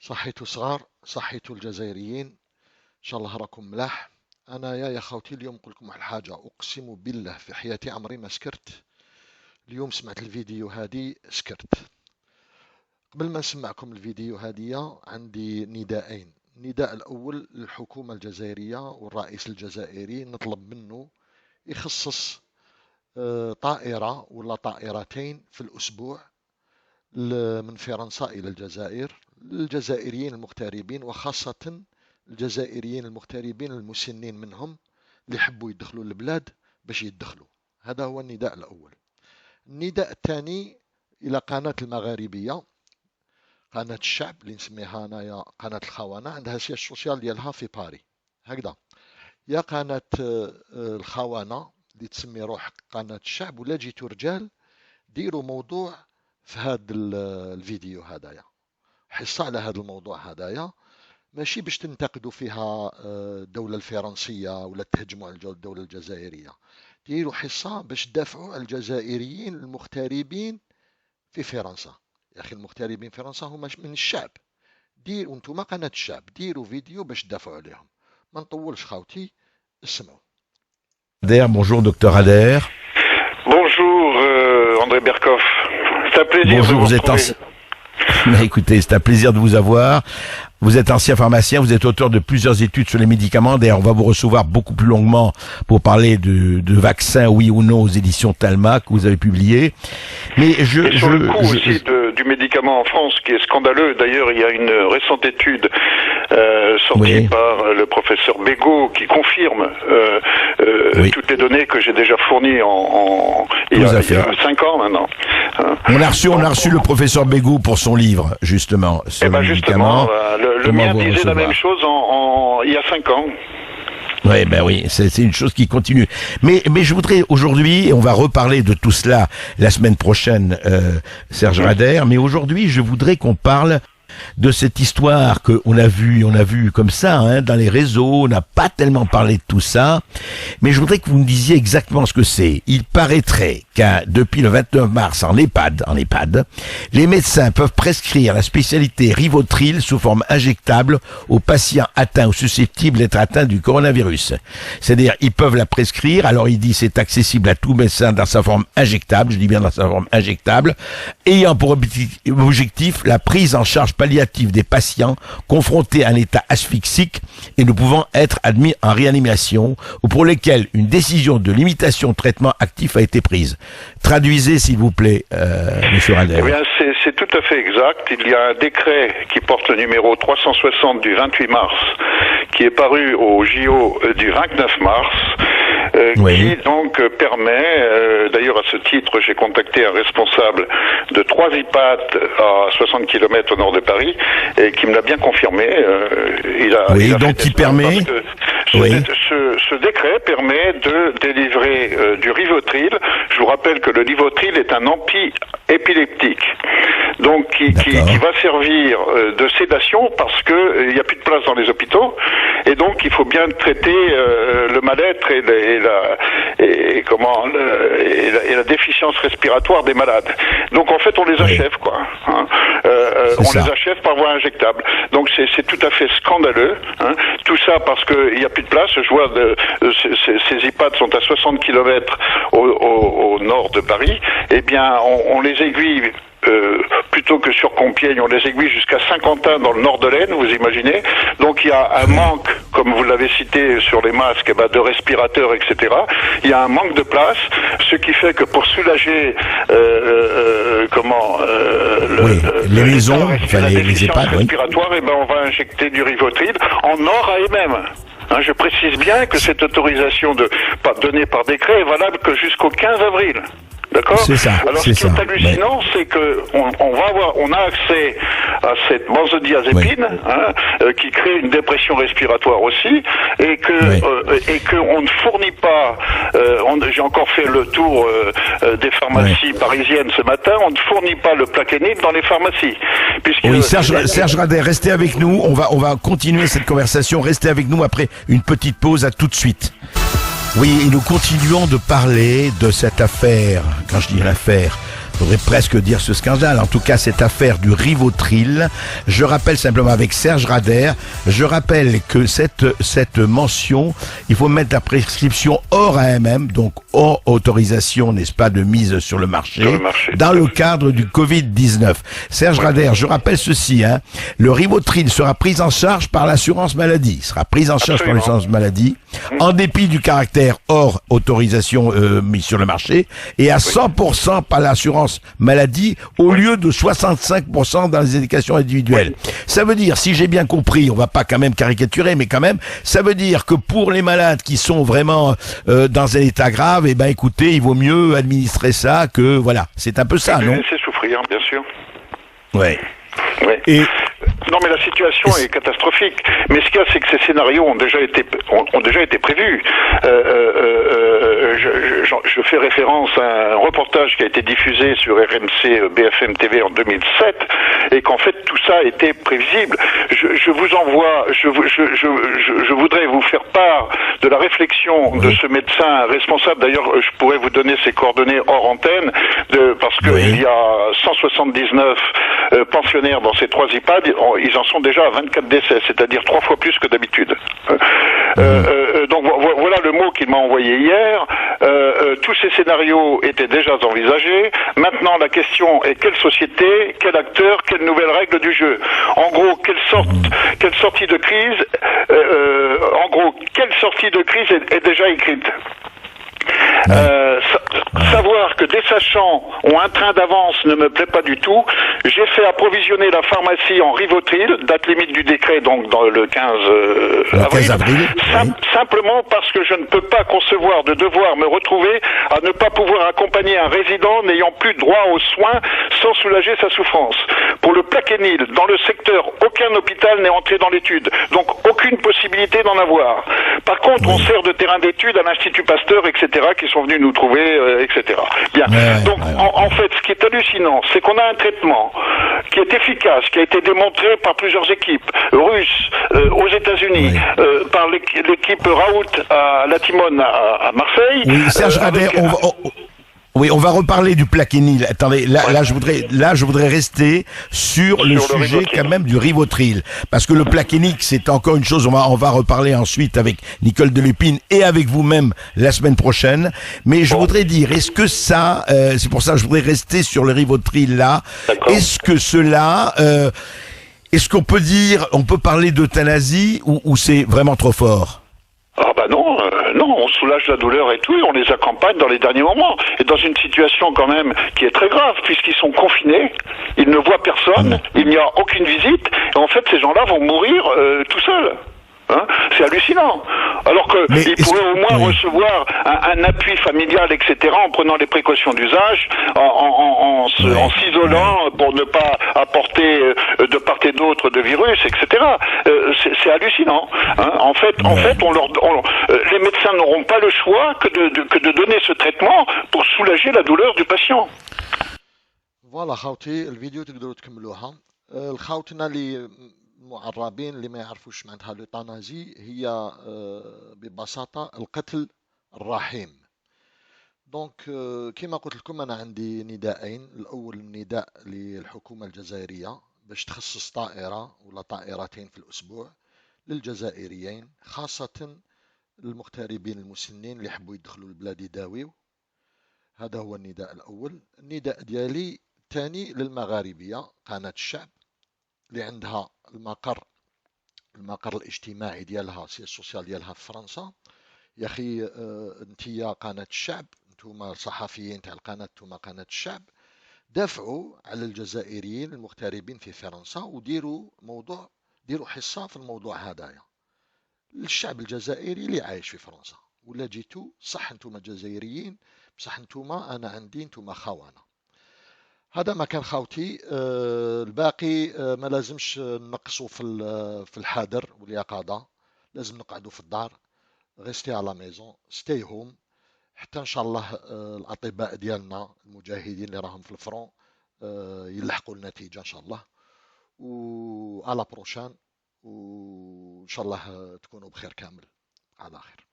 صحيتو صغار، صحيتو الجزائريين، ان شاء الله راكم ملاح. انا يا خوتي اليوم نقول لكم واحد الحاجه، اقسم بالله في حياتي عمري ما سكرت. اليوم سمعت الفيديو هادي سكرت. قبل ما نسمعكم الفيديو هادية عندي نداءين. النداء الاول للحكومه الجزائريه والرئيس الجزائري، نطلب منه يخصص طائره ولا طائرتين في الاسبوع من فرنسا إلى الجزائر للجزائريين المغتربين، وخاصة الجزائريين المغتربين المسنين منهم اللي يحبوا يدخلوا البلاد باش يدخلوا. هذا هو النداء الأول. النداء الثاني إلى قناة المغاربية، قناة الشعب اللي نسميها أنايا قناة الخونة، عندها سياج سوسيال ديالها في باري هكذا. يا قناة الخونة اللي تسمي روح قناة الشعب، ولا جيتوا رجال ديروا موضوع في هذا الفيديو هدايا، حصة على هذا الموضوع هدايا، ماشي باش تنتقدوا فيها الدولة الفرنسية ولا تهجموا على الدولة الجزائرية. ديروا حصة باش تدافعوا على الجزائريين المغتربين في فرنسا. يا أخي المغتربين في فرنسا هما من الشعب. ديروا انتم قناة الشعب، ديروا فيديو باش تدافعوا عليهم. ما نطولش خاوتي، اسمعوا. Bonjour docteur Adair. Bonjour André Berkoff. C'est un plaisir Bonjour, de vous vous êtes retrouver. Mais écoutez, c'est un plaisir de vous avoir. Vous êtes ancien pharmacien, vous êtes auteur de plusieurs études sur les médicaments. D'ailleurs, on va vous recevoir beaucoup plus longuement pour parler de vaccins, oui ou non, aux éditions Talma, que vous avez publié. Mais Et sur le coût aussi du médicament en France, qui est scandaleux. D'ailleurs, il y a une récente étude sortie par le professeur Bégaud qui confirme toutes les données que j'ai déjà fournies il y a 5 ans maintenant. On a reçu le professeur Bégaud pour son livre, justement, sur les médicaments. Le mien disait la même chose il y a 5 ans. Oui, ben oui, c'est une chose qui continue. Mais je voudrais aujourd'hui, et on va reparler de tout cela la semaine prochaine, Serge Rader, mais aujourd'hui, je voudrais qu'on parle de cette histoire qu'on a vue comme ça, hein, dans les réseaux. On n'a pas tellement parlé de tout ça, mais je voudrais que vous me disiez exactement ce que c'est. Il paraîtrait depuis le 29 mars en EHPAD, les médecins peuvent prescrire la spécialité Rivotril sous forme injectable aux patients atteints ou susceptibles d'être atteints du coronavirus. C'est-à-dire, ils peuvent la prescrire. Alors, il dit c'est accessible à tout médecin dans sa forme injectable, je dis bien dans sa forme injectable, ayant pour objectif la prise en charge palliative des patients confrontés à un état asphyxique et ne pouvant être admis en réanimation ou pour lesquels une décision de limitation de traitement actif a été prise. Traduisez, s'il vous plaît, Monsieur Rader. Eh bien, c'est tout à fait exact. Il y a un décret qui porte le numéro 360 du 28 mars, qui est paru au JO du 29 mars, qui donc permet, d'ailleurs à ce titre, j'ai contacté un responsable de 3 EHPAD à 60 km au nord de Paris, et qui me l'a bien confirmé. Ce décret permet de délivrer du Rivotril. Je vous rappelle que le Rivotril est un anti-épileptique, donc qui va servir de sédation parce que il n'y a plus de place dans les hôpitaux, et donc il faut bien traiter le mal-être et la déficience respiratoire des malades. Donc en fait on les achève on les achève par voie injectable. Donc c'est tout à fait scandaleux, hein. Tout ça parce que il n'y a plus de place. Je vois ces EHPAD sont à 60 km au nord de Paris. Eh bien on les aiguille. Plutôt que sur Compiègne, on les aiguille jusqu'à Saint-Quentin dans le nord de l'Aisne, vous imaginez. Donc il y a un manque, comme vous l'avez cité sur les masques, de respirateurs, etc. Il y a un manque de place, ce qui fait que pour soulager les maisons, les EHPAD respiratoire, on va injecter du Rivotril en nord à MM. Je précise bien que cette autorisation donnée par décret est valable que jusqu'au 15 avril. D'accord. C'est ça. Alors ce qui est hallucinant, c'est que on a accès à cette benzodiazépine, qui crée une dépression respiratoire aussi, et que on ne fournit pas. J'ai encore fait le tour des pharmacies parisiennes ce matin. On ne fournit pas le plaquenil dans les pharmacies. Serge Rader, restez avec nous. On va continuer cette conversation. Restez avec nous après une petite pause. À tout de suite. Oui, et nous continuons de parler de cette affaire, quand je dis l'affaire, faudrait presque dire ce scandale, en tout cas cette affaire du Rivotril. Je rappelle simplement avec Serge Rader, je rappelle que cette mention, il faut mettre la prescription hors AMM, donc hors autorisation, n'est-ce pas, de mise sur le marché, dans le cadre du Covid-19. Serge Rader, je rappelle ceci, le Rivotril sera pris en charge par l'assurance maladie, en dépit du caractère hors autorisation mis sur le marché, et à 100% par l'assurance maladie au lieu de 65% dans les éducations individuelles. Ça veut dire, si j'ai bien compris, on va pas quand même caricaturer, mais quand même, ça veut dire que pour les malades qui sont vraiment dans un état grave, eh ben écoutez, il vaut mieux administrer ça que voilà, c'est un peu ça, non? C'est souffrir, bien sûr. Ouais. Ouais. Et non, mais la situation est catastrophique. Mais ce qu'il y a, c'est que ces scénarios ont déjà été prévus. Je fais référence à un reportage qui a été diffusé sur RMC BFM TV en 2007, et qu'en fait tout ça était prévisible. Je vous envoie, je voudrais vous faire part de la réflexion de ce médecin responsable. D'ailleurs, je pourrais vous donner ses coordonnées hors antenne, parce que il y a 179 pensionnaires dans ces 3 EHPAD. Ils en sont déjà à 24 décès, c'est-à-dire 3 fois plus que d'habitude. Donc voilà le mot qu'il m'a envoyé hier. Tous ces scénarios étaient déjà envisagés. Maintenant, la question est quelle société, quel acteur, quelles nouvelles règles du jeu. En gros, quelle sortie de crise est déjà écrite. Savoir que des sachants ont un train d'avance ne me plaît pas du tout. J'ai fait approvisionner la pharmacie en Rivotril, date limite du décret, donc dans le 15 avril. Simplement parce que je ne peux pas concevoir de devoir me retrouver à ne pas pouvoir accompagner un résident n'ayant plus droit aux soins sans soulager sa souffrance. Pour le Plaquenil, dans le secteur, aucun hôpital n'est entré dans l'étude, donc aucune possibilité d'en avoir. Par contre, on sert de terrain d'étude à l'Institut Pasteur, etc., qui sont venus nous trouver, etc. Bien. Donc, en fait, ce qui est hallucinant, c'est qu'on a un traitement qui est efficace, qui a été démontré par plusieurs équipes russes, aux États-Unis, par l'équipe Raoult à la Timone à Marseille. Oui, Serge Rader, on va reparler du Plaquenil. Attendez, là, je voudrais rester sur le sujet quand même du Rivotril, parce que le Plaquenil, c'est encore une chose. On va reparler ensuite avec Nicole Delépine et avec vous-même la semaine prochaine. Mais je voudrais dire, est-ce que ça, c'est pour ça que je voudrais rester sur le Rivotril là. Est-ce que cela, est-ce qu'on peut dire, on peut parler d'euthanasie ou c'est vraiment trop fort? Ah bah non, on soulage la douleur et tout, et on les accompagne dans les derniers moments. Et dans une situation quand même qui est très grave, puisqu'ils sont confinés, ils ne voient personne, il n'y a aucune visite, et en fait ces gens-là vont mourir tout seuls. C'est hallucinant. Alors qu'ils pourraient au moins recevoir un appui familial, etc., en prenant les précautions d'usage, en s'isolant pour ne pas apporter de part et d'autre de virus, etc. C'est hallucinant. En fait, les médecins n'auront pas le choix que de donner ce traitement pour soulager la douleur du patient. Voilà, خوتي الفيديو تقدروا تكملوها. الخوتنا اللي معربين اللي ما يعرفوش معناتها لوطانازي هي ببساطة القتل الرحيم. دونك كما قلت لكم أنا عندي نداءين. الأول نداء للحكومة الجزائرية باش تخصص طائرة ولا طائرتين في الأسبوع للجزائريين، خاصة المغتربين المسنين اللي يحبوا يدخلوا البلاد يداويو. هذا هو النداء الأول. النداء ديالي الثاني للمغاربية، قناة الشعب اللي عندها المقر الاجتماعي ديالها السوسيال ديالها في فرنسا. يا اخي انتيا قناة الشعب، نتوما الصحفيين تاع القناة، نتوما قناة الشعب، دافعوا على الجزائريين المغتربين في فرنسا وديروا حصة في الموضوع هذايا. الشعب الجزائري اللي عايش في فرنسا ولا جيتوا صح نتوما جزائريين، بصح نتوما انا عندي نتوما خونه. هذا ما كان خاوتي. الباقي ما لازمش نقصوا في الحذر واليقظة، لازم نقعدوا في الدار، غيستي على ميزون، ستي هوم، حتى ان شاء الله الاطباء ديالنا المجاهدين اللي راهم في الفرون يلحقوا النتيجة ان شاء الله. و على بروشان، وان شاء الله تكونوا بخير كامل. على خير.